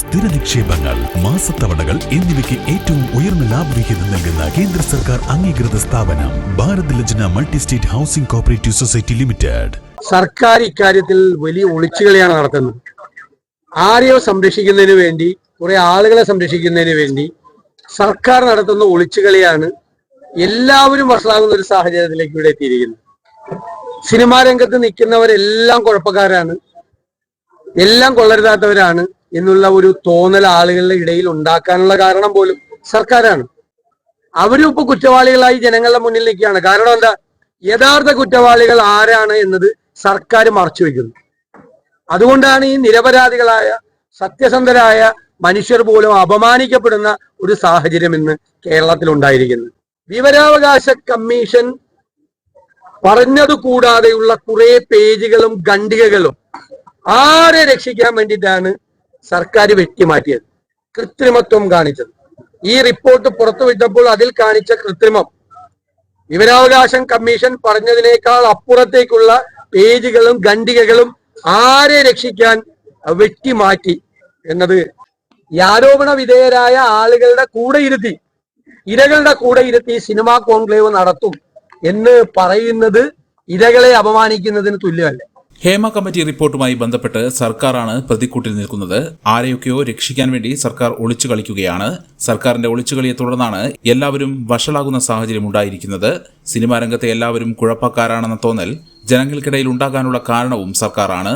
സ്ഥിര നിക്ഷേപങ്ങൾ, മാസത്തവണകൾ എന്നിവയ്ക്ക് ഏറ്റവും ഉയർന്ന ലാഭവിഹിതം നൽകുന്ന കേന്ദ്ര സർക്കാർ അംഗീകൃത സ്ഥാപനം Bharat Lajna multi state housing cooperative society limited. സർക്കാർ ഇക്കാര്യത്തിൽ വലിയ ഒളിച്ചുകളിയാണ് നടത്തുന്നത്. ആരെയോ സംരക്ഷിക്കുന്നതിന് വേണ്ടി, കുറെ ആളുകളെ സംരക്ഷിക്കുന്നതിന് വേണ്ടി സർക്കാർ നടത്തുന്ന ഒളിച്ചുകളിയാണ് എല്ലാവരും വഷളാകുന്ന ഒരു സാഹചര്യത്തിലേക്ക് ഇവിടെ എത്തിയിരിക്കുന്നത്. സിനിമാ രംഗത്ത് നിൽക്കുന്നവരെല്ലാം കുഴപ്പക്കാരാണ്, എല്ലാം കൊള്ളരുതാത്തവരാണ് എന്നുള്ള ഒരു തോന്നൽ ആളുകളുടെ ഇടയിൽ ഉണ്ടാക്കാനുള്ള കാരണം പോലും സർക്കാരാണ്. അവരും ഇപ്പൊ കുറ്റവാളികളായി ജനങ്ങളുടെ മുന്നിൽ നിൽക്കുകയാണ്. കാരണം എന്താ? യഥാർത്ഥ കുറ്റവാളികൾ ആരാണ് എന്നത് സർക്കാർ മറച്ചു വെക്കുന്നു. അതുകൊണ്ടാണ് ഈ നിരപരാധികളായ സത്യസന്ധരായ മനുഷ്യർ പോലും അപമാനിക്കപ്പെടുന്ന ഒരു സാഹചര്യം ഇന്ന് കേരളത്തിൽ ഉണ്ടായിരിക്കുന്നത്. വിവരാവകാശ കമ്മീഷൻ പറഞ്ഞതു കൂടാതെയുള്ള കുറെ പേജുകളും ഖണ്ഡികകളും ആരെ രക്ഷിക്കാൻ വേണ്ടിയിട്ടാണ് സർക്കാർ വെട്ടിമാറ്റിയത്, കൃത്രിമത്വം കാണിച്ചത്. ഈ റിപ്പോർട്ട് പുറത്തുവിട്ടപ്പോൾ അതിൽ കാണിച്ച കൃത്രിമം വിവരാവകാശ കമ്മീഷൻ പറഞ്ഞതിനേക്കാൾ അപ്പുറത്തേക്കുള്ള പേജുകളും ഖണ്ഡികകളും ആരെ രക്ഷിക്കാൻ വെട്ടിമാറ്റി എന്നത് ഈ ആരോപണ വിധേയരായ ആളുകളുടെ കൂടെ ഇരുത്തി, ഇരകളുടെ കൂടെ ഇരുത്തി സിനിമാ കോൺക്ലേവ് നടത്തും എന്ന് പറയുന്നത് ഇരകളെ അപമാനിക്കുന്നതിന് തുല്യമല്ല. ഹേമ കമ്മിറ്റി റിപ്പോർട്ടുമായി ബന്ധപ്പെട്ട് സർക്കാരാണ് പ്രതിക്കൂട്ടിൽ നിൽക്കുന്നത്. ആരെയൊക്കെയോ രക്ഷിക്കാൻ വേണ്ടി സർക്കാർ ഒളിച്ചു കളിക്കുകയാണ്. സർക്കാരിന്റെ ഒളിച്ചുകളിയെ തുടർന്നാണ് എല്ലാവരും വഷളാകുന്ന സാഹചര്യം ഉണ്ടായിരിക്കുന്നത്. സിനിമാ രംഗത്തെ എല്ലാവരും കുഴപ്പക്കാരാണെന്ന തോന്നൽ ജനങ്ങൾക്കിടയിൽ ഉണ്ടാകാനുള്ള കാരണവും സർക്കാരാണ്.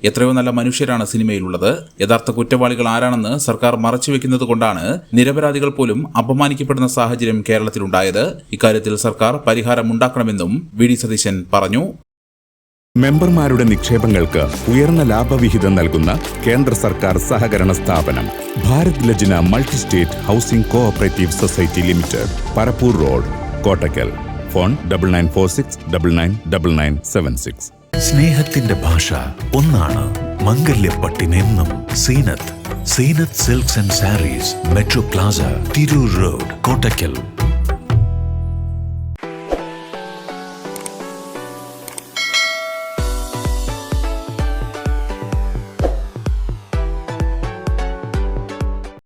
എത്രയോ നല്ല മനുഷ്യരാണ് സിനിമയിലുള്ളത്. യഥാർത്ഥ കുറ്റവാളികൾ ആരാണെന്ന് സർക്കാർ മറച്ചുവെക്കുന്നത് കൊണ്ടാണ് നിരപരാധികൾ പോലും അപമാനിക്കപ്പെടുന്ന സാഹചര്യം കേരളത്തിലുണ്ടായത്. ഇക്കാര്യത്തിൽ സർക്കാർ പരിഹാരമുണ്ടാക്കണമെന്നും വി ഡി സതീശൻ പറഞ്ഞു. മെമ്പർമാരുടെ നിക്ഷേപങ്ങൾക്ക് ഉയർന്ന ലാഭവിഹിതം നൽകുന്ന കേന്ദ്ര സർക്കാർ സഹകരണ സ്ഥാപനം Bharat Lajna multi state housing cooperative society limited, Parappur road, Kottakkal. Phone 9946999976. സ്നേഹത്തിന്റെ ഭാഷ ഒന്നാണ്. മംഗല്യപ്പട്ടിനെന്നും Zeenath silks and sarees, metro plaza, Tirur road, Kottakkal.